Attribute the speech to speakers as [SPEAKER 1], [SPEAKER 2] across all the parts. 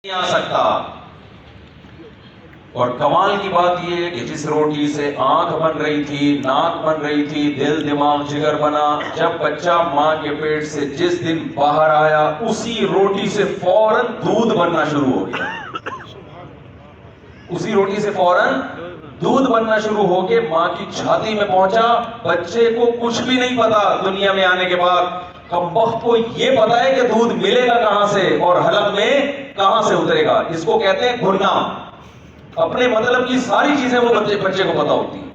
[SPEAKER 1] نہیں آ سکتا. اور کمال کی بات یہ ہے کہ جس روٹی سے آنکھ بن رہی تھی، ناک بن رہی تھی، دل دماغ جگر بنا، جب بچہ ماں کے پیٹ سے جس دن باہر آیا اسی روٹی سے فوراً دودھ بننا شروع ہو گیا. اسی روٹی سے فوراً دودھ بننا شروع ہو کے ماں کی چھاتی میں پہنچا. بچے کو کچھ بھی نہیں پتا دنیا میں آنے کے بعد. کمبخت کو یہ پتا ہے کہ دودھ ملے گا کہاں سے اور حلق میں کہاں سے اترے گا. اس کو کہتے ہیں گھرنا. اپنے مطلب کی ساری چیزیں وہ بچے کو پتا ہوتی ہیں.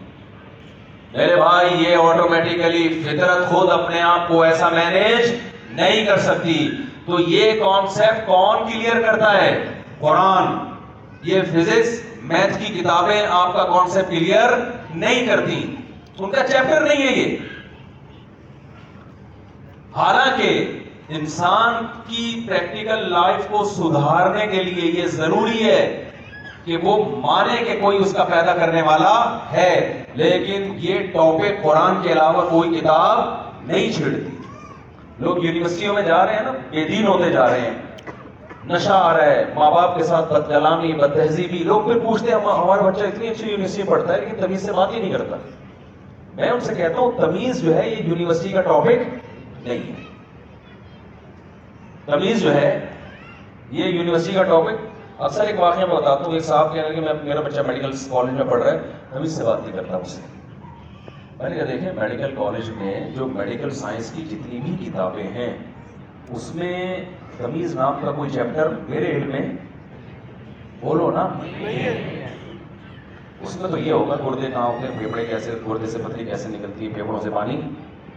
[SPEAKER 1] میرے بھائی یہ آٹومیٹیکلی فطرت خود اپنے آپ کو ایسا مینیج نہیں کر سکتی. تو یہ کانسیپٹ کون کلیئر کرتا ہے؟ قرآن. یہ فزکس میتھ کی کتابیں آپ کا کانسیپٹ کلیئر نہیں کرتی، ان کا چیپٹر نہیں ہے یہ. حالانکہ انسان کی پریکٹیکل لائف کو سدھارنے کے لیے یہ ضروری ہے کہ وہ مانے کہ کوئی اس کا پیدا کرنے والا ہے، لیکن یہ ٹاپک قرآن کے علاوہ کوئی کتاب نہیں چھیڑتی. لوگ یونیورسٹیوں میں جا رہے ہیں نا، بے دین ہوتے جا رہے ہیں، نشہ آ رہا ہے، ماں باپ کے ساتھ بد کلامی، بد تہذیبی. لوگ پھر پوچھتے ہیں ہمارا بچہ اتنی اچھی یونیورسٹی میں پڑھتا ہے لیکن تمیز سے بات ہی نہیں کرتا. میں ان سے کہتا ہوں تمیز جو ہے یہ یونیورسٹی کا ٹاپک نہیں ہے. تمیز جو ہے یہ یونیورسٹی کا ٹاپک. اکثر ایک واقعہ میں بتاتا ہوں. ایک صاحب کہہ رہے ہیں کہ میرا بچہ میڈیکل کالج میں پڑھ رہا ہے، تمیز سے بات نہیں کرتا مجھ سے. میں نے کہا دیکھیں میڈیکل کالج میں جو میڈیکل سائنس کی جتنی بھی کتابیں ہیں اس میں تمیز نام کا کوئی چیپٹر میرے علم میں بولو نا اس میں تو یہ ہوگا گردے کہاں ہوتے ہیں، پھیپھڑے کیسے، گردے سے پتھری کیسے نکلتی ہے، پھیپھڑوں سے پانی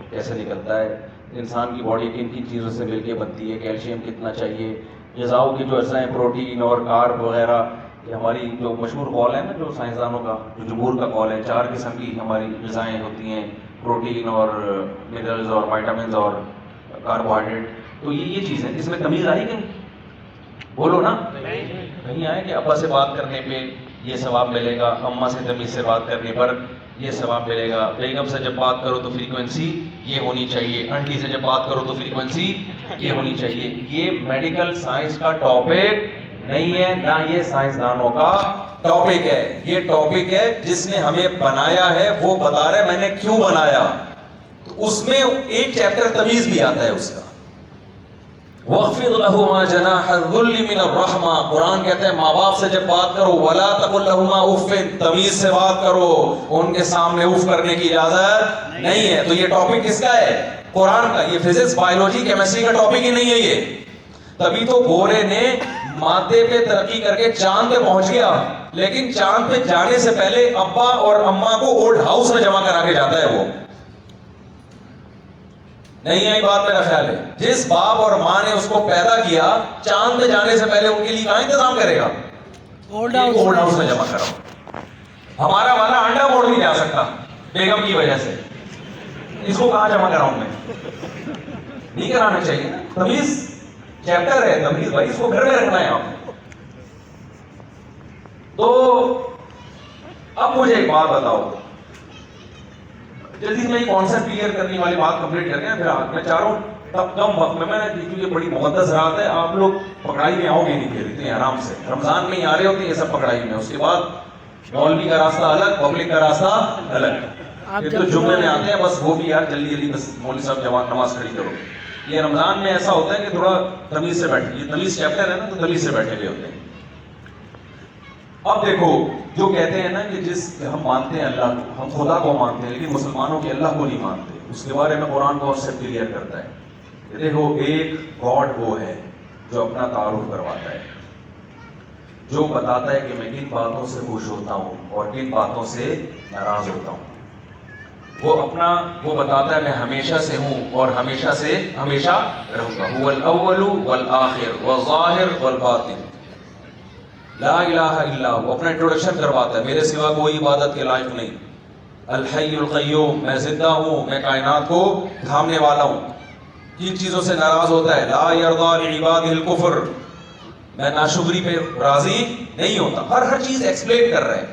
[SPEAKER 1] کیسے نکلتا ہے، انسان کی باڈی کن کن چیزوں سے مل کے بنتی ہے، کیلشیم کتنا چاہیے، غذاؤں کی جو اجزاء ہیں پروٹین اور کارب وغیرہ. یہ ہماری جو مشہور قول ہے نا جو سائنسدانوں کا، جو جمہور کا قول ہے، 4 قسم کی ہماری غذائیں ہوتی ہیں، پروٹین اور منرلز اور وائٹامنز اور کاربوہائیڈریٹ. تو یہ چیزیں اس میں تمیز آئی کہ بولو نا کہیں آئے کہ ابا سے بات کرنے پہ یہ ثواب ملے گا، اماں سے تمیز سے بات کرنے پر یہ ثواب ملے گا، بیگم سے جب بات کرو تو فریکوینسی یہ ہونی چاہیے، آنٹی سے جب بات کرو تو فریکوینسی یہ ہونی چاہیے. یہ میڈیکل سائنس کا ٹاپک نہیں ہے، نہ یہ سائنسدانوں کا ٹاپک ہے. یہ ٹاپک ہے جس نے ہمیں بنایا ہے وہ بتا رہا ہے میں نے کیوں بنایا. تو اس میں ایک چیپٹر تمیز بھی آتا ہے اس کا. وَاخْفِضْ لَهُمَا جَنَاحَ الذُّلِّ مِنَ الرَّحْمَةِ. قرآن کہتے ہیں ماں باپ سے جب بات کرو وَلَا تَقُلْ لَهُمَا اُفٍّ، تمیز سے بات کرو، ان کے سامنے اف کرنے کی اجازت نہیں ہے. تو یہ ٹاپک کس کا ہے؟ قرآن کا. یہ فزکس، بایولوجی، کیمسٹری کا ٹاپک ہی نہیں ہے یہ. تبھی تو گورے نے مادے پہ ترقی کر کے چاند پہ پہنچ گیا، لیکن چاند پہ جانے سے پہلے ابا اور اماں کو اولڈ ہاؤس میں جمع کرا کے جاتا ہے. وہ نہیں آئی بات میرا خیال ہے. جس باپ اور ماں نے اس کو پیدا کیا چاند پہ جانے سے پہلے ان کے لیے کہاں انتظام کرے گا؟ اولڈ ہاؤس میں جمع کراؤ. ہمارا والا انڈا موڑ نہیں جا سکتا بیگم کی وجہ سے، اس کو کہاں جمع کراؤں میں؟ نہیں کرانا چاہیے. تمیز چیپٹر ہے، تمیز بھائی اس کو گھر میں رکھنا ہے آپ. تو اب مجھے ایک بات بتاؤ، جلدی میں کانسیپٹ کلیئر کرنے والی بات کمپلیٹ کر کے پھر میں چاہ رہا ہوں تب کم وقت میں نے کیونکہ بڑی مقدس رات ہے، آپ لوگ پکڑائی میں آؤ گے نہیں پھر اتنے آرام سے. رمضان میں ہی آ رہے ہوتے ہیں یہ سب پکڑائی میں، اس کے بعد مولوی کا راستہ الگ، پبلک کا راستہ الگ. یہ تو جمعے میں آتے ہیں بس وہ بھی یار جلدی جلدی بس مولوی صاحب جوان نماز کھڑی کرو. یہ رمضان میں ایسا ہوتا ہے کہ تھوڑا تمیز سے بیٹھے، یہ تمیز چیپٹر ہے نا تو تمیز سے بیٹھے ہوئے ہوتے ہیں. اب دیکھو جو کہتے ہیں نا کہ جس ہم مانتے ہیں اللہ کو، ہم خدا کو مانتے ہیں لیکن مسلمانوں کے اللہ کو نہیں مانتے، اس کے بارے میں قرآن کو سے کلیئر کرتا ہے. دیکھو ایک گاڈ وہ ہے جو اپنا تعارف کرواتا ہے، جو بتاتا ہے کہ میں کن باتوں سے خوش ہوتا ہوں اور کن باتوں سے ناراض ہوتا ہوں. وہ بتاتا ہے میں ہمیشہ سے ہوں اور ہمیشہ سے ہمیشہ رہوں گا. هو الاول والآخر والظاہر والباطن لا الہ الا ہو. اپنا انٹروڈکشن کرواتا ہے میرے سوا کوئی عبادت کے لائق نہیں. الحی القیوم، میں زندہ ہوں، میں کائنات کو تھامنے والا ہوں. کن چیزوں سے ناراض ہوتا ہے؟ لا یرضی لعبادہ الکفر، میں ناشکری پہ راضی نہیں ہوتا. ہر چیز ایکسپلین کر رہا ہے.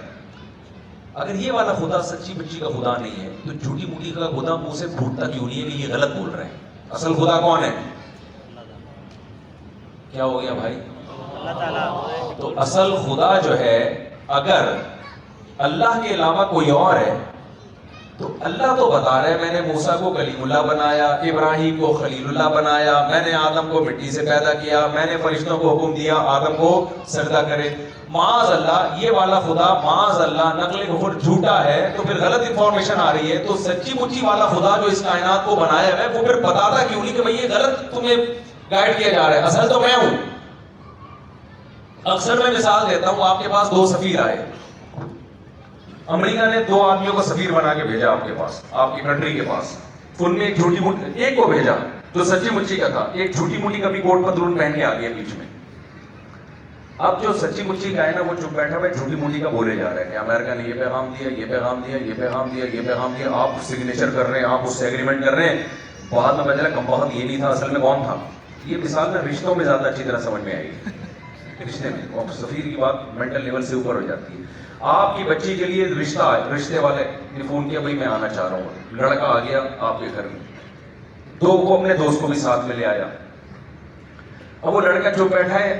[SPEAKER 1] اگر یہ والا خدا سچی بچی کا خدا نہیں ہے تو جھوٹی موٹی کا خدا منہ سے پھوٹتا کیوں نہیں ہے کہ یہ غلط بول رہے ہیں؟ اصل خدا کون ہے؟ کیا ہو گیا بھائی؟ تو اصل خدا جو ہے اگر اللہ کے علاوہ کوئی اور ہے تو اللہ تو بتا رہا ہے میں نے موسیٰ کو کلیم اللہ بنایا، ابراہیم کو خلیل اللہ بنایا، میں نے آدم کو مٹی سے پیدا کیا، میں نے فرشتوں کو حکم دیا آدم کو سجدہ کرے. معاذ اللہ یہ والا خدا معاذ اللہ نقل کفر جھوٹا ہے تو پھر غلط انفارمیشن آ رہی ہے. تو سچی مچی والا خدا جو اس کائنات کو بنایا ہے وہ پھر بتاتا کیوں نہیں کہ بھئی یہ غلط تمہیں گائیڈ کیا جا رہا ہے، اصل تو میں ہوں. اکثر میں مثال دیتا ہوں، آپ کے پاس 2 سفیر آئے، امریکہ نے 2 آدمیوں کو سفیر بنا کے بھیجا آپ کے پاس، آپ کی کنٹری کے پاس. ان میں ایک جھوٹی موٹی ایک کو بھیجا جو سچی مچی کا تھا، ایک جھوٹی موٹی کبھی کوٹ پتلون پہن کے آ گیا بیچ میں. اب جو سچی مچی کا ہے نا وہ چپ بیٹھا ہوا جھوٹی موٹی کا بولے جا رہا ہے کہ امریکہ نے یہ پیغام دیا، یہ پیغام دیا، یہ پیغام دیا، یہ پیغام دیا، آپ سگنیچر کر رہے ہیں، آپ اس سے ایگریمنٹ کر رہے ہیں. بعد میں پتا چلا کم بخت یہ نہیں تھا، اصل میں کون تھا. یہ مثال میں رشتوں میں زیادہ اچھی طرح سمجھ میں آئے گی. رشتے میں اور سفیر کی بات مینٹل لیول سے اوپر ہو جاتی ہے. آپ کی بچی کے لیے رشتے والے نے فون کیا، بھائی میں آنا چاہ رہا ہوں. لڑکا آ گیا آپ کے گھر میں، وہ اپنے دوست کو بھی ساتھ میں لے آیا. اب وہ لڑکا جو بیٹھا ہے،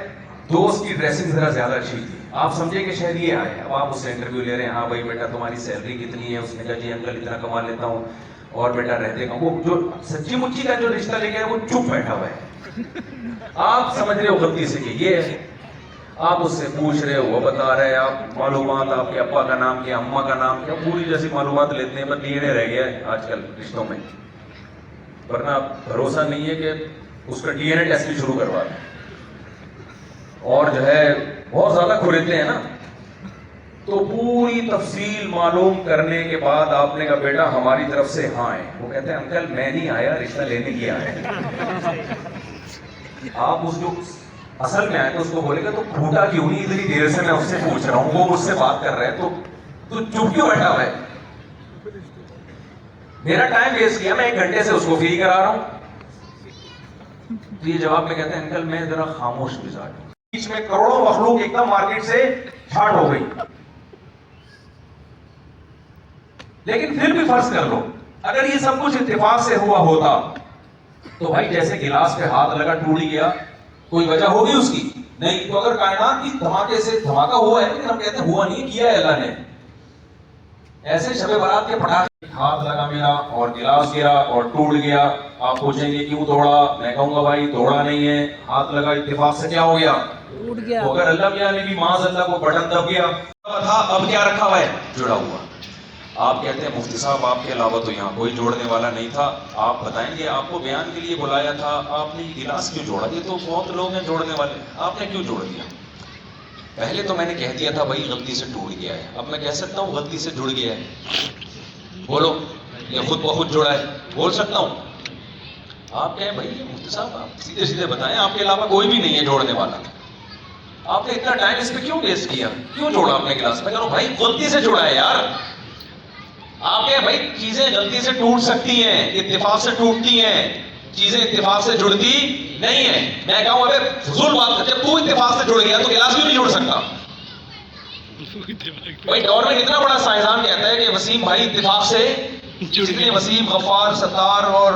[SPEAKER 1] دوست کی ڈریسنگ ذرا زیادہ اچھی تھی، آپ سمجھے کہ شاید یہ آئے. اب آپ اس سے انٹرویو لے رہے ہیں، ہاں بھائی بیٹا تمہاری سیلری کتنی ہے؟ اس نے کہا جی انکل اتنا کما لیتا ہوں، اور بیٹا رہتے کہاں؟ وہ جو سچی مچی کا جو رشتہ لے گیا وہ چپ بیٹھا ہوا ہے. آپ سمجھ رہے ہو غلطی سے کہ یہ ہے. آپ اس سے پوچھ رہے ہو، وہ بتا رہے ہیں، آپ معلومات، آپ کے ابا کا نام کیا، اماں کا نام کیا، پوری جیسی معلومات لیتے ہیں. بس ڈی این اے رہ گیا ہے آج کل رشتوں میں، ورنہ بھروسہ نہیں ہے کہ اس کا ڈی این اے ٹیسٹ بھی شروع کروا دیں. اور جو ہے بہت زیادہ کھریدتے ہیں نا. تو پوری تفصیل معلوم کرنے کے بعد آپ نے کہا بیٹا ہماری طرف سے ہاں ہے. وہ کہتے ہیں انکل میں نہیں آیا، رشتہ لینے کے آیا. آپ اس جو اصل میں آئے تو اس کو بولے گا تو پھوٹا کیوں نہیں اتنی دیر سے میں اس سے پوچھ رہا ہوں، وہ مجھ سے بات کر رہے ہیں، تو چپ کیوں بیٹھا ہوا ہے؟ میرا ٹائم ویسٹ کیا، میں 1 گھنٹے سے اس کو فری کرا رہا ہوں. تو یہ جواب میں کہتے ہیں انکل میں ذرا خاموش مزاج ہوں. بیچ میں کروڑوں مخلوق ایک دم مارکیٹ سے چھاٹ ہو گئی. لیکن پھر بھی فرض کر لو اگر یہ سب کچھ اتفاق سے ہوا ہوتا تو بھائی جیسے گلاس پہ ہاتھ لگا ٹوٹ گیا، کوئی وجہ ہوگی اس کی؟ نہیں. تو اگر کائنات کی دھماکے سے دھماکہ ہوا ہے لیکن ہم کہتے ہیں ہوا نہیں، کیا ہے اللہ نے. ایسے شب برات کے پٹاخے، ہاتھ لگا میرا اور گلاس گرا اور ٹوٹ گیا، آپ پوچھیں گے کیوں توڑا؟ میں کہوں گا بھائی توڑا نہیں ہے، ہاتھ لگا، اتفاق سے کیا ہو گیا؟ ٹوٹ گیا. تو اگر اللہ میاں نے بھی معاذ اللہ کو بٹن دب گیا تھا، اب کیا رکھا ہوا ہے؟ جڑا ہوا. آپ کہتے ہیں مفتی صاحب آپ کے علاوہ تو یہاں کوئی جوڑنے والا نہیں تھا، آپ بتائیں گے آپ کو بیان کے لیے بلایا تھا، آپ نے یہ گلاس کیوں جوڑا؟ یہ تو بہت لوگ ہیں جوڑنے والے، آپ نے کیوں جوڑ دیا؟ پہلے تو میں نے کہہ دیا تھا بھائی غلطی سے ٹوٹ گیا ہے، اب میں کہہ سکتا ہوں غلطی سے جڑ گیا ہے؟ بولو، یہ خود بخود جڑا ہے، بول سکتا ہوں؟ آپ کہیں بھائی مفتی صاحب آپ سیدھے سیدھے بتائیں، آپ کے علاوہ کوئی بھی نہیں ہے جوڑنے والا، آپ نے اتنا ٹائم اس پہ کیوں ویسٹ کیا؟ کیوں جوڑا آپ نے گلاس؟ میں کہہ رہا ہوں بھائی غلطی سے جڑا ہے یار. آپ کہیں بھائی چیزیں غلطی سے ٹوٹ سکتی ہیں، اتفاق سے ٹوٹتی ہیں، چیزیں اتفاق سے جڑتی نہیں ہیں. میں کہوں ابے فضول بات، جب تو اتفاق سے جڑ گیا تو گلاس کیوں نہیں جڑ سکتا؟ بھائی ڈارون اتنا بڑا سائنسدان کہتا ہے کہ وسیم بھائی اتفاق سے، جتنے وسیم، غفار، ستار اور